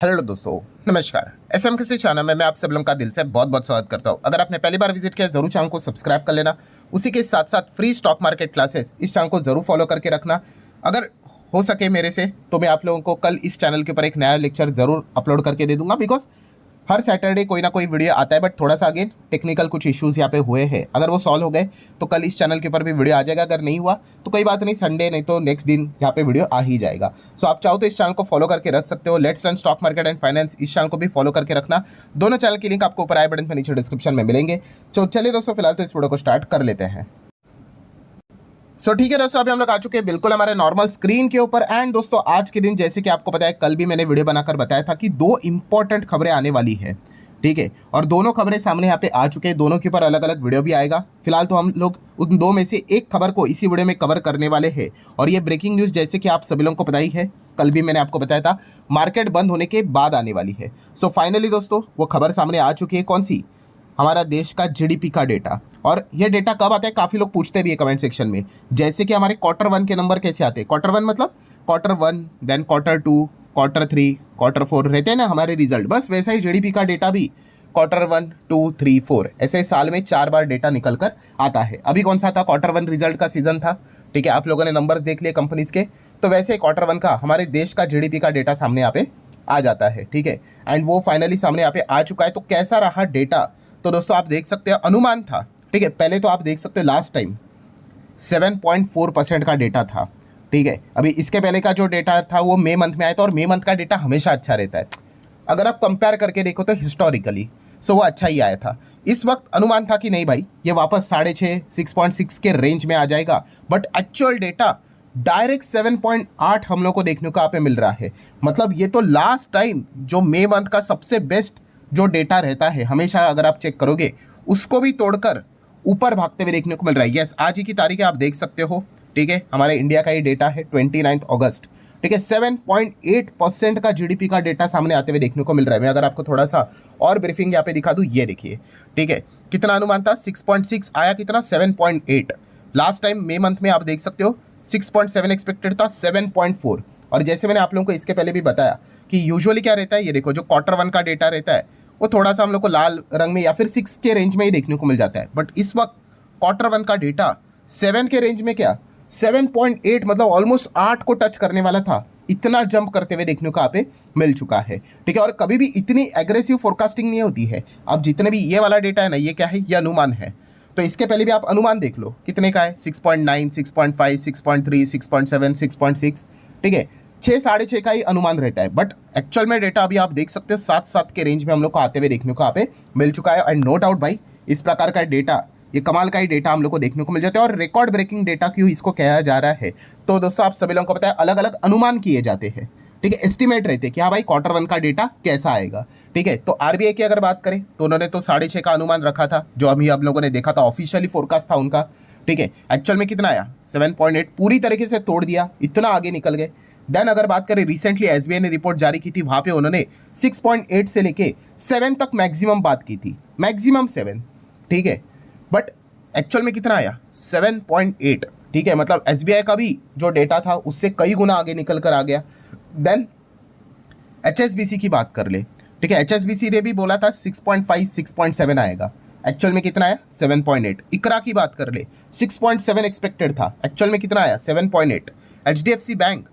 Hello दोस्तों, नमस्कार। SM किसी चैनल में मैं आप सब लोगों का दिल से बहुत बहुत स्वागत करता हूं। अगर आपने पहली बार विजिट किया जरूर चैनल को सब्सक्राइब कर लेना। उसी के साथ साथ फ्री स्टॉक मार्केट क्लासेस इस चैनल को जरूर फॉलो करके रखना। अगर हो सके मेरे से तो मैं आप लोगों को कल इस चैनल के ऊपर एक नया लेक्चर जरूर अपलोड करके दे दूंगा, बिकॉज हर सैटरडे कोई ना कोई वीडियो आता है, बट थोड़ा सा अगेन टेक्निकल कुछ इश्यूज यहाँ पे हुए हैं। अगर वो सॉल्व हो गए तो कल इस चैनल के ऊपर भी वीडियो आ जाएगा। अगर नहीं हुआ तो कोई बात नहीं, संडे नहीं तो नेक्स्ट दिन यहाँ पे वीडियो आ ही जाएगा। सो आप चाहो तो इस चैनल को फॉलो करके रख सकते हो। Let's learn stock market and finance इस चैनल को भी फॉलो करके रखना। दोनों चैनल की लिंक आपको ऊपर आई बटन पर नीचे डिस्क्रिप्शन में मिलेंगे। तो चलिए दोस्तों, फिलहाल तो इस वीडियो को स्टार्ट कर लेते हैं। ठीक है दोस्तों, अभी हम लोग आ चुके हैं बिल्कुल हमारे नॉर्मल स्क्रीन के ऊपर। एंड दोस्तों, आज के दिन जैसे कि आपको पता है, कल भी मैंने वीडियो बनाकर बताया था कि दो इंपॉर्टेंट खबरें आने वाली है, ठीक है। और दोनों खबरें सामने यहाँ पे आ चुके हैं, दोनों के ऊपर अलग अलग वीडियो भी आएगा। फिलहाल तो हम लोग उन दो में से एक खबर को इसी वीडियो में कवर करने वाले हैं। और ये ब्रेकिंग न्यूज़ जैसे कि आप सभी लोगों को पता ही है, कल भी मैंने आपको बताया था, मार्केट बंद होने के बाद आने वाली है। सो फाइनली दोस्तों, वो खबर सामने आ चुकी है। कौन सी? हमारा देश का जीडीपी का डेटा। और ये डेटा कब आता है, काफ़ी लोग पूछते भी है कमेंट सेक्शन में। जैसे कि हमारे क्वार्टर वन के नंबर कैसे आते हैं, क्वार्टर वन मतलब quarter one, then quarter two, quarter three, quarter four रहते हैं ना हमारे रिजल्ट, बस वैसा ही जीडीपी का डेटा भी quarter one, two, three, four, ऐसे साल में 4 बार डेटा निकल कर आता है। अभी कौन सा था? क्वार्टर वन रिजल्ट का सीजन था, ठीक है। आप लोगों ने नंबर्स देख लिए कंपनीज के, तो वैसे क्वार्टर वन का हमारे देश का जीडीपी का डेटा सामने यहाँ पे आ जाता है, ठीक है। एंड वो फाइनली सामने यहाँ पे आ चुका है। तो कैसा रहा डेटा? तो दोस्तों आप देख सकते हो, अनुमान था, ठीक है। पहले तो आप देख सकते हो लास्ट टाइम 7.4% का डेटा था, ठीक है। अभी इसके पहले का जो डेटा था वो मई मंथ में आया था, और मई मंथ का डेटा हमेशा अच्छा रहता है। अगर आप कंपेयर करके देखो तो हिस्टोरिकली वो अच्छा ही आया था। इस वक्त अनुमान था कि नहीं भाई, ये वापस 6.5 6.6 के रेंज में आ जाएगा, बट एक्चुअल डेटा डायरेक्ट 7.8 हम लोग को देखने को यहाँ पे मिल रहा है। मतलब ये तो लास्ट टाइम जो मई मंथ का सबसे बेस्ट जो डेटा रहता है हमेशा, अगर आप चेक करोगे, उसको भी तोड़कर ऊपर भागते हुए देखने को मिल रहा है। यस, आज ही की तारीख है, आप देख सकते हो, ठीक है। हमारे इंडिया का ही डेटा है 29 अगस्त, ठीक है। 7.8% का जीडीपी का डेटा सामने आते हुए देखने को मिल रहा है। मैं अगर आपको थोड़ा सा और ब्रीफिंग यहाँ पे दिखा दूँ, ये देखिए, ठीक है। कितना अनुमान था? 6.6 आया, कितना? 7.8। लास्ट टाइम मई मंथ में आप देख सकते हो 6.7 एक्सपेक्टेड था, 7.4। और जैसे मैंने आप लोगों को इसके पहले भी बताया कि यूजुअली क्या रहता है, ये देखो, जो क्वार्टर वन का डेटा रहता है वो थोड़ा सा हम लोग को लाल रंग में या फिर 6 के रेंज में ही देखने को मिल जाता है। बट इस वक्त क्वार्टर वन का डेटा 7 के रेंज में, क्या 7.8, मतलब ऑलमोस्ट 8 को टच करने वाला था। इतना जंप करते हुए देखने को यहाँ पे मिल चुका है, ठीक है। और कभी भी इतनी एग्रेसिव फोरकास्टिंग नहीं होती है। अब जितने भी ये वाला डेटा है ना, ये क्या है? ये अनुमान है। तो इसके पहले भी आप अनुमान देख लो, कितने का है? 6.9, 6.5, 6.3, 6.7, 6.6, ठीक है। 6, 6.5 का ही अनुमान रहता है, बट एक्चुअल में डेटा अभी आप देख सकते हो 7 के रेंज में हम लोग को आते हुए देखने को यहाँ पे मिल चुका है। एंड नो डाउट भाई, इस प्रकार का डेटा, ये कमाल का ही डेटा हम लोग को देखने को मिल जाता है। और रिकॉर्ड ब्रेकिंग डेटा क्यों इसको कहा जा रहा है? तो दोस्तों आप सभी लोगों को पता है, अलग अलग अनुमान किए जाते हैं, ठीक है। एस्टिमेट रहते हैं कि हाँ भाई क्वार्टर वन का डेटा कैसा आएगा, ठीक है। तो आरबीआई की अगर बात करें तो उन्होंने तो 6.5 का अनुमान रखा था, जो अभी आप लोगों ने देखा था, ऑफिशियली फोरकास्ट था उनका, ठीक है। एक्चुअल में कितना आया? 7.8, पूरी तरीके से तोड़ दिया, इतना आगे निकल गए। देन अगर बात करें, रिसेंटली एसबीआई ने रिपोर्ट जारी की थी, वहां पे उन्होंने 6.8 से लेके 7 तक मैक्सिमम बात की थी, मैक्सिमम 7, ठीक है। बट एक्चुअल में कितना आया? 7.8, ठीक है। मतलब एसबीआई का भी जो डेटा था उससे कई गुना आगे निकल कर आ गया। देन एचएसबीसी की बात कर ले, ठीक है। एचएसबीसी ने भी बोला था 6.5 6.7 आएगा, एक्चुअल में कितना आया? 7.8। इकरा की बात कर ले, 6.7 एक्सपेक्टेड था, एक्चुअल में कितना आया? 7.8। एचडीएफसी बैंक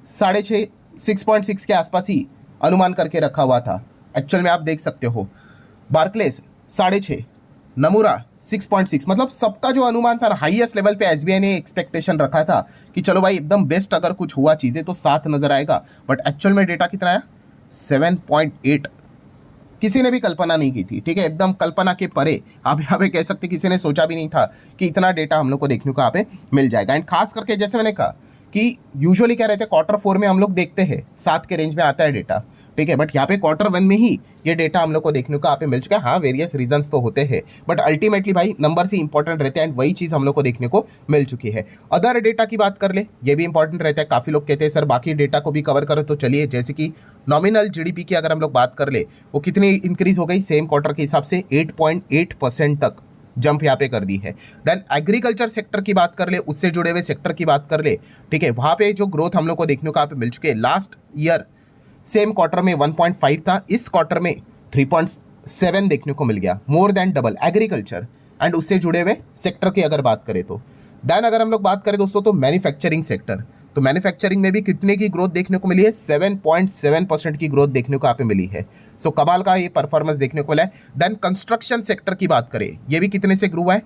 6.5 6.6 के आसपास ही अनुमान करके रखा हुआ था, एक्चुअल में आप देख सकते हो। बार्कलेस 6.5, नमूरा 6.6, मतलब सबका जो अनुमान था, हाईएस्ट लेवल पे एसबीआई ने एक्सपेक्टेशन रखा था कि चलो भाई एकदम बेस्ट अगर कुछ हुआ चीज़ें तो 7 नजर आएगा। बट एक्चुअल में डेटा कितना आया? 7.8। किसी ने भी कल्पना नहीं की थी, ठीक है। एकदम कल्पना के परे, आप यहाँ पे कह सकते किसी ने सोचा भी नहीं था कि इतना डेटा हम लोग को देखने को यहाँ पे मिल जाएगा। एंड खास करके जैसे मैंने कहा कि यूजुअली क्या रहते हैं, क्वार्टर फोर में हम लोग देखते हैं 7 के रेंज में आता है डेटा, ठीक है। बट यहाँ पे क्वार्टर वन में ही ये डेटा हम लोग को देखने को यहाँ पे मिल चुका है। हाँ, वेरियस रीजंस तो होते हैं, बट अल्टीमेटली भाई नंबर से इंपॉर्टेंट रहते हैं, एंड वही चीज़ हम लोग को देखने को मिल चुकी है। अदर डेटा की बात कर ले, ये भी इंपॉर्टेंट रहता है। काफ़ी लोग कहते हैं सर बाकी डेटा को भी कवर करो, तो चलिए, जैसे कि नॉमिनल जीडीपी की अगर हम लोग बात कर ले, वो कितनी इंक्रीज हो गई सेम क्वार्टर के हिसाब से? 8.8% तक जंप यहाँ पे कर दी है। देन एग्रीकल्चर सेक्टर की बात कर ले, उससे जुड़े हुए सेक्टर की बात कर ले, ठीक है। वहाँ पे जो ग्रोथ हम लोग को देखने को यहाँ पे मिल चुकी है, लास्ट ईयर सेम क्वार्टर में 1.5 था, इस क्वार्टर में 3.7 देखने को मिल गया, more than double agriculture and उससे जुड़े हुए सेक्टर की अगर बात करें तो। देन अगर हम लोग बात करें दोस्तों तो मैन्युफैक्चरिंग सेक्टर, तो मैन्युफैक्चरिंग में भी कितने की ग्रोथ देखने को मिली है, 7.7% की ग्रोथ देखने को यहाँ पे मिली है। सो कमाल का ये परफॉर्मेंस देखने को मिला है। देन कंस्ट्रक्शन सेक्टर की बात करें, ये भी कितने से ग्रो हुआ है,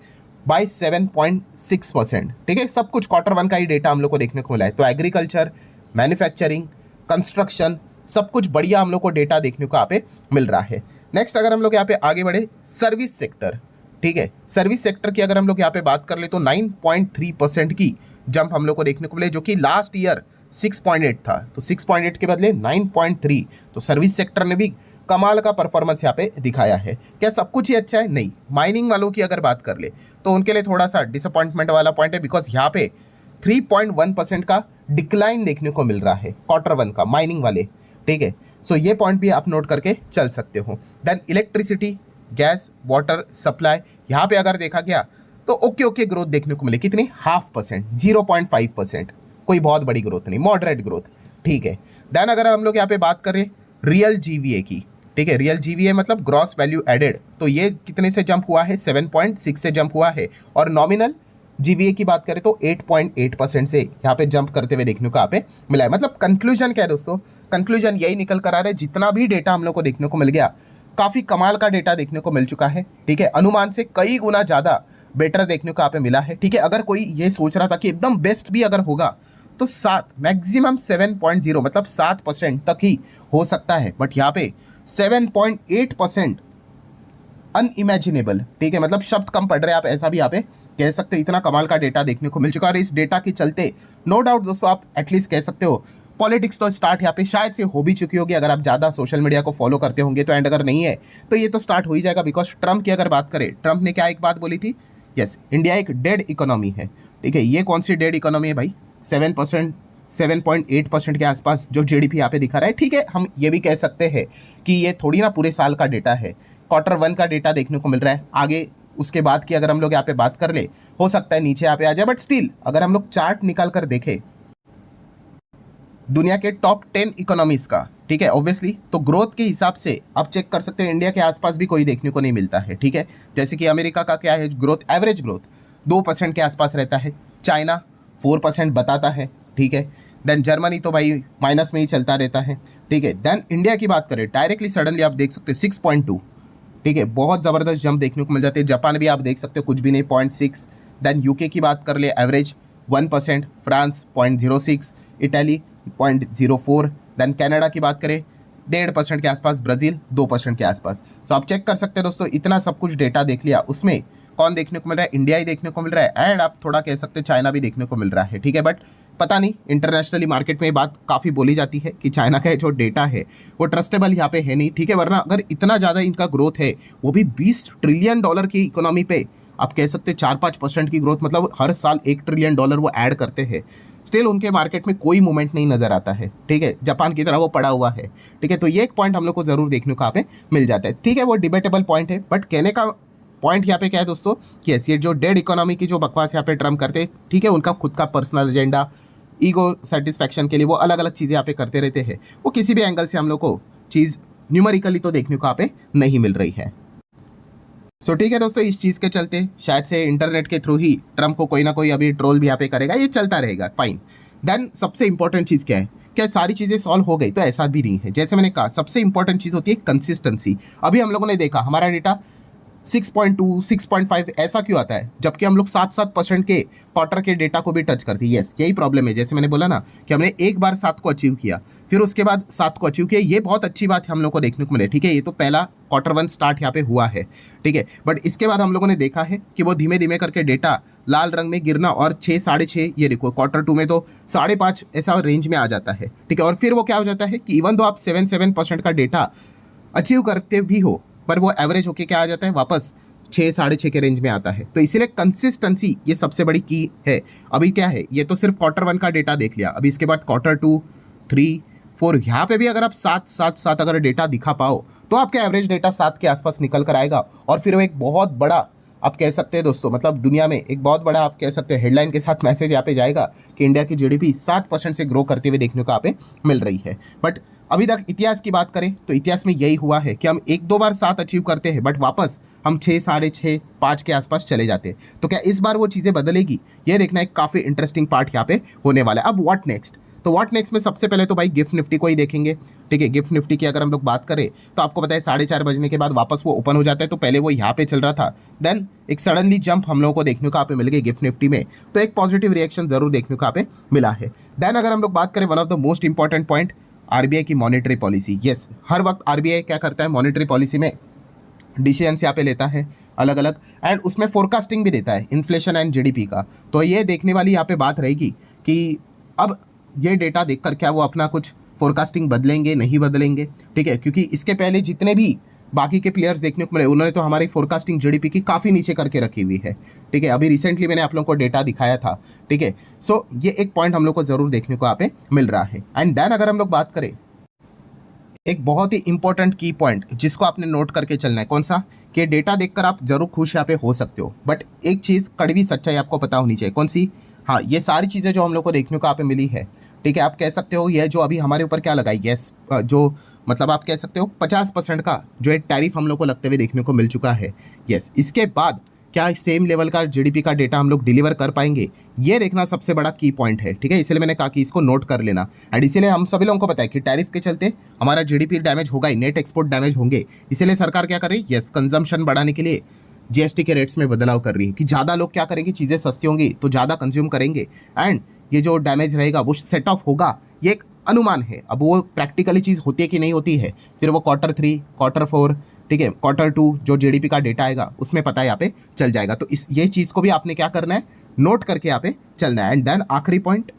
बाय 7.6%। ठीक है, सब कुछ Q1 का ही डेटा हम लोग को देखने को मिला है। तो एग्रीकल्चर, मैन्युफैक्चरिंग, कंस्ट्रक्शन, सब कुछ बढ़िया हम लोग को डेटा देखने को यहाँ पे मिल रहा है। नेक्स्ट अगर हम लोग यहाँ पे आगे बढ़े, सर्विस सेक्टर। ठीक है, सर्विस सेक्टर की अगर हम लोग यहाँ पे बात कर ले तो 9.3% की जंप हम लोग को देखने को मिले, जो कि लास्ट ईयर 6.8 था, तो 6.8 के बदले 9.3। तो सर्विस सेक्टर ने भी कमाल का परफॉर्मेंस यहाँ पे दिखाया है। क्या सब कुछ ही अच्छा है? नहीं। माइनिंग वालों की अगर बात कर ले तो उनके लिए थोड़ा सा डिसअपॉइंटमेंट वाला पॉइंट है, बिकॉज यहाँ पे 3.1% का डिक्लाइन देखने को मिल रहा है Q1 का माइनिंग वाले। ठीक है, सो ये पॉइंट भी आप नोट करके चल सकते हो। Then electricity, gas, water supply, यहाँ पे अगर देखा गया तो ओके ग्रोथ देखने को मिले, कितनी, 0.5%, 0.5%, कोई बहुत बड़ी ग्रोथ नहीं, मॉडरेट ग्रोथ। ठीक है, देन अगर हम लोग यहाँ पे बात करें रियल जीवीए की, ठीक है, रियल जीवीए मतलब ग्रॉस वैल्यू एडेड, तो ये कितने से जंप हुआ है, 7.6 से जंप हुआ है। और नॉमिनल जीवीए की बात करें तो 8.8% से यहाँ पे जंप करते हुए देखने को यहाँ पे मिला है। मतलब कंक्लूजन क्या है दोस्तों, कंक्लूजन यही निकल कर आ रहा है, जितना भी डेटा हम लोग को देखने को मिल गया, काफ़ी कमाल का डेटा देखने को मिल चुका है। ठीक है, अनुमान से कई गुना ज़्यादा बेटर देखने को यहाँ पे मिला है। ठीक है, अगर कोई ये सोच रहा था कि एकदम बेस्ट भी अगर होगा तो 7 मैक्सिमम 7.0 मतलब 7% तक ही हो सकता है, बट यहाँ पे 7.8% अनइमेजिनेबल। ठीक है, मतलब शब्द कम पड़ रहे हैं, आप ऐसा भी यहाँ पे कह सकते हो। इतना कमाल का डेटा देखने को मिल चुका है और इस डेटा के चलते नो डाउट दोस्तों आप एटलीस्ट कह सकते हो पॉलिटिक्स तो स्टार्ट यहाँ पे शायद से हो भी चुकी होगी, अगर आप ज़्यादा सोशल मीडिया को फॉलो करते होंगे तो। एंड अगर नहीं है तो ये तो स्टार्ट हो ही जाएगा, बिकॉज ट्रम्प की अगर बात करें, ट्रम्प ने क्या एक बात बोली थी, यस, इंडिया एक डेड इकोनॉमी है। ठीक है, ये कौन सी डेड इकोनॉमी है भाई, 7%, 7.8% के आसपास जो जीडीपी यहाँ पे दिखा रहा है। ठीक है, हम ये भी कह सकते हैं कि ये थोड़ी ना पूरे साल का डेटा है, Q1 का डेटा देखने को मिल रहा है। आगे उसके बाद की अगर हम लोग यहाँ पे बात कर ले, हो सकता है नीचे यहाँ पे आ जाए, बट स्टिल अगर हम लोग चार्ट निकाल कर देखें दुनिया के टॉप 10 इकोनॉमीज का, ठीक है, ऑब्वियसली तो ग्रोथ के हिसाब से आप चेक कर सकते हैं, इंडिया के आसपास भी कोई देखने को नहीं मिलता है। ठीक है, जैसे कि अमेरिका का क्या है ग्रोथ, एवरेज ग्रोथ 2% के आसपास रहता है, चाइना 4% बताता है। ठीक है, देन जर्मनी तो भाई माइनस में ही चलता रहता है। ठीक है, देन इंडिया की बात करें डायरेक्टली सडनली आप देख सकते हैं 6.2। ठीक है, बहुत ज़बरदस्त जंप देखने को मिल जाते हैं। जापान भी आप देख सकते हो कुछ भी नहीं, 0.6। देन यूके की बात कर ले average 1%, France 0.06, Italy 0.04। Then Canada की बात करें 1.5% के आसपास, ब्राज़ील 2% के आसपास। सो आप चेक कर सकते हैं दोस्तों, इतना सब कुछ डेटा देख लिया, उसमें कौन देखने को मिल रहा है, इंडिया ही देखने को मिल रहा है। एंड आप थोड़ा कह सकते हो चाइना भी देखने को मिल रहा है। ठीक है, बट पता नहीं, इंटरनेशनली मार्केट में ये बात काफ़ी बोली जाती है कि चाइना का जो डेटा है वो ट्रस्टेबल यहाँ पे है नहीं। ठीक है, वरना अगर इतना ज़्यादा इनका ग्रोथ है, वो भी $20 ट्रिलियन की इकोनॉमी पे, आप कह सकते हैं 4-5% की ग्रोथ, मतलब हर साल $1 ट्रिलियन वो ऐड करते हैं, स्टिल उनके मार्केट में कोई मूवमेंट नहीं नजर आता है। ठीक है, जापान की तरह वो पड़ा हुआ है। ठीक है, तो ये एक पॉइंट हम लोग को जरूर देखने को यहाँ पे मिल जाता है। ठीक है, वो डिबेटेबल पॉइंट है, बट कहने का पॉइंट यहाँ पे क्या है दोस्तों कि ये जो डेड इकोनॉमी की जो बकवास यहाँ पे ट्रम्प करते, ठीक है, उनका खुद का पर्सनल एजेंडा, ईगो सेटिस्फैक्शन के लिए वो अलग अलग चीज़ें यहाँ पे करते रहते हैं। वो किसी भी एंगल से हम लोग को चीज़ न्यूमेरिकली तो देखने को यहाँ पे नहीं मिल रही है। सो ठीक है दोस्तों, इस चीज़ के चलते शायद से इंटरनेट के थ्रू ही ट्रम्प को कोई ना कोई अभी ट्रोल भी यहाँ पे करेगा, ये चलता रहेगा, फाइन। देन सबसे इंपॉर्टेंट चीज़ क्या है, क्या सारी चीज़ें सॉल्व हो गई? तो ऐसा भी नहीं है। जैसे मैंने कहा, सबसे इंपॉर्टेंट चीज़ होती है कंसिस्टेंसी। अभी हम लोगों ने देखा हमारा डेटा 6.2, 6.5 ऐसा क्यों आता है, जबकि हम लोग 7% के क्वार्टर के डेटा को भी टच करते हैं। यस, यही प्रॉब्लम है। जैसे मैंने बोला ना कि हमने एक बार 7 को अचीव किया, फिर उसके बाद 7 को अचीव किया, ये बहुत अच्छी बात है हम लोग को देखने को मिले। ठीक है, ये तो पहला Q1 स्टार्ट यहाँ पे हुआ है। ठीक है, बट इसके बाद हम लोगों ने देखा है कि वो धीमे धीमे करके डेटा लाल रंग में गिरना, और 6, 6.5, ये देखो Q2 में तो 5.5 ऐसा रेंज में आ जाता है। ठीक है, और फिर वो क्या हो जाता है कि इवन दो आप 7% का डेटा अचीव करते भी हो, पर वो एवरेज होके क्या आ जाता है, वापस 6, 6.5 के रेंज में आता है। तो इसीलिए कंसिस्टेंसी ये सबसे बड़ी की है। अभी क्या है, ये तो सिर्फ Q1 का डेटा देख लिया, अभी इसके बाद Q2, 3, 4, यहाँ पे भी अगर आप 7 अगर डेटा दिखा पाओ तो आपका एवरेज डेटा 7 के आसपास निकल कर आएगा। और फिर वो एक बहुत बड़ा, आप कह सकते हैं दोस्तों, मतलब दुनिया में एक बहुत बड़ा, आप कह सकते हैं हेडलाइन के साथ मैसेज यहाँ पे जाएगा कि इंडिया की जीडीपी 7% से ग्रो करते हुए देखने को यहाँ पे मिल रही है। बट अभी तक इतिहास की बात करें तो इतिहास में यही हुआ है कि हम एक दो बार 7 अचीव करते हैं, बट वापस हम 6, साढ़े 6, 5 के आसपास चले जाते हैं। तो क्या इस बार वो चीज़ें बदलेगी, ये देखना एक काफ़ी इंटरेस्टिंग पार्ट यहाँ पे होने वाला है। अब व्हाट नेक्स्ट, तो व्हाट नेक्स्ट में सबसे पहले तो भाई गिफ्ट निफ्टी को ही देखेंगे। ठीक है, गिफ्ट निफ्टी की अगर हम लोग बात करें तो आपको पता है 4:30 बजने के बाद वापस वो ओपन हो जाता है। तो पहले वो यहाँ पे चल रहा था, देन एक सडनली जंप हम लोगों को देखने को यहाँ पे मिल गई गिफ्ट निफ्टी में, तो एक पॉजिटिव रिएक्शन जरूर देखने को यहाँ पे मिला है। देन अगर हम लोग बात करें one of the most important point, RBI की मॉनेटरी पॉलिसी। यस, हर वक्त आरबीआई क्या करता है, मॉनेटरी पॉलिसी में डिसीजंस यहाँ पे लेता है अलग अलग, एंड उसमें फोरकास्टिंग भी देता है इन्फ्लेशन एंड जीडीपी का। तो ये देखने वाली यहाँ पे बात रहेगी कि अब ये डेटा देखकर क्या वो अपना कुछ फोरकास्टिंग बदलेंगे, नहीं बदलेंगे। ठीक है, क्योंकि इसके पहले जितने भी बाकी के प्लेयर्स देखने को मिले उन्होंने तो हमारी फोरकास्टिंग जीडीपी की काफ़ी नीचे करके रखी हुई है। ठीक है, अभी रिसेंटली मैंने आप लोगों को डेटा दिखाया था। ठीक है, सो ये एक पॉइंट हम लोग को जरूर देखने को यहाँ पे मिल रहा है। एंड देन अगर हम लोग बात करें एक बहुत ही इंपॉर्टेंट की पॉइंट जिसको आपने नोट करके चलना है, कौन सा, कि डेटा देखकर आप जरूर खुश यहाँ पे हो सकते हो, बट एक चीज़ कड़वी सच्चाई आपको पता होनी चाहिए। कौन सी, हाँ, ये सारी चीज़ें जो हम लोग को देखने को यहाँ पे मिली है, ठीक है, आप कह सकते हो ये जो अभी हमारे ऊपर क्या लगा, यस, जो मतलब आप कह सकते हो 50% का जो एक टैरिफ हम लोग को लगते हुए देखने को मिल चुका है। यस, इसके बाद क्या सेम लेवल का जीडीपी का डेटा हम लोग डिलीवर कर पाएंगे, ये देखना सबसे बड़ा की पॉइंट है। ठीक है, इसलिए मैंने कहा कि इसको नोट कर लेना। एंड इसीलिए हम सभी लोगों को पता है कि टैरिफ के चलते हमारा जीडीपी डैमेज होगा ही, नेट एक्सपोर्ट डैमेज होंगे। इसीलिए सरकार क्या कर रही है, यस, कंजम्पशन बढ़ाने के लिए जीएसटी के रेट्स में बदलाव कर रही है कि ज़्यादा लोग क्या करेंगे, चीज़ें सस्ती होंगी तो ज़्यादा कंज्यूम करेंगे, एंड ये जो डैमेज रहेगा वो सेट ऑफ होगा। ये एक अनुमान है, अब वो प्रैक्टिकली चीज़ होती है कि नहीं होती है, फिर वो Q3, Q4, ठीक है, Q2 जो जीडीपी का डेटा आएगा उसमें पता यहाँ पे चल जाएगा। तो इस ये चीज़ को भी आपने क्या करना है, नोट करके यहाँ पे चलना है। एंड देन आखिरी पॉइंट,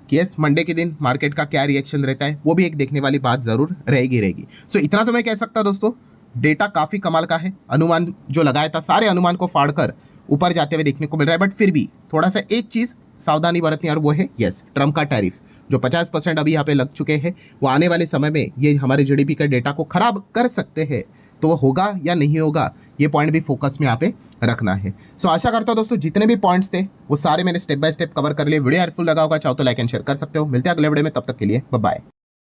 यस, मंडे के दिन मार्केट का क्या रिएक्शन रहता है वो भी एक देखने वाली बात जरूर रहेगी। सो इतना तो मैं कह सकता दोस्तों, डेटा काफ़ी कमाल का है, अनुमान जो लगाया था सारे अनुमान को फाड़कर ऊपर जाते हुए देखने को मिल रहा है। बट फिर भी थोड़ा सा एक चीज़ सावधानी बरतनी, और वो है यस, ट्रम्प का टैरिफ जो 50% अभी यहाँ पे लग चुके हैं, वो आने वाले समय में ये हमारे जीडीपी के डेटा को खराब कर सकते हैं। तो वो होगा या नहीं होगा, ये पॉइंट भी फोकस में यहाँ पे रखना है। सो आशा करता हूँ दोस्तों जितने भी पॉइंट्स थे वो सारे मैंने स्टेप बाय स्टेप कवर कर लिए। वीडियो हेल्पफुल लगा होगा, चाहो तो लाइक एंड शेयर कर सकते हो। मिलते हैं अगले वीडियो में, तब तक के लिए बाय बाय।